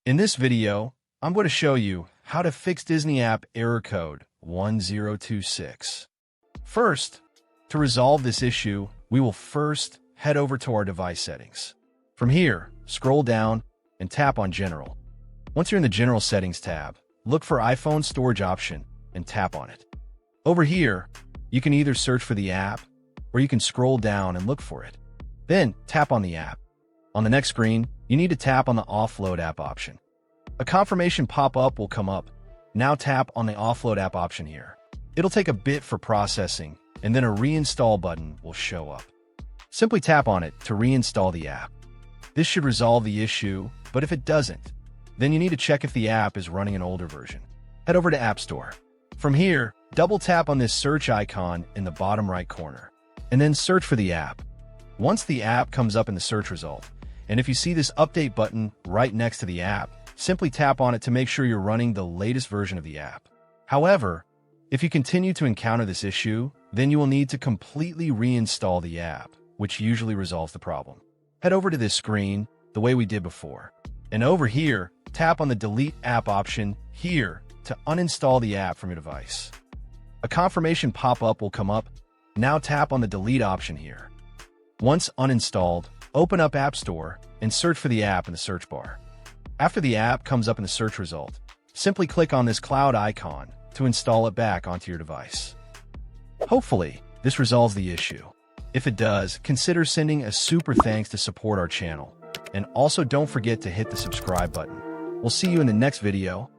In this video, I'm going to show you how to fix Disney app error code 1026. First, to resolve this issue, we will first head over to our device settings. From here, scroll down and tap on General. Once you're in the General Settings tab, look for iPhone Storage option and tap on it. Over here, you can either search for the app or you can scroll down and look for it. Then tap on the app. On the next screen, you need to tap on the Offload app option. A confirmation pop-up will come up. Now tap on the Offload app option here. It'll take a bit for processing, and then a reinstall button will show up. Simply tap on it to reinstall the app. This should resolve the issue, but if it doesn't, then you need to check if the app is running an older version. Head over to App Store. From here, double tap on this search icon in the bottom right corner, and then search for the app. Once the app comes up in the search result, and if you see this update button right next to the app, simply tap on it to make sure you're running the latest version of the app. However, if you continue to encounter this issue, then you will need to completely reinstall the app, which usually resolves the problem. Head over to this screen the way we did before, and over here, tap on the Delete App option here to uninstall the app from your device. A confirmation pop-up will come up. Now tap on the Delete option here. Once uninstalled, open up App Store and search for the app in the search bar. After the app comes up in the search result, simply click on this cloud icon to install it back onto your device. Hopefully, this resolves the issue. If it does, consider sending a super thanks to support our channel. And also don't forget to hit the subscribe button. We'll see you in the next video.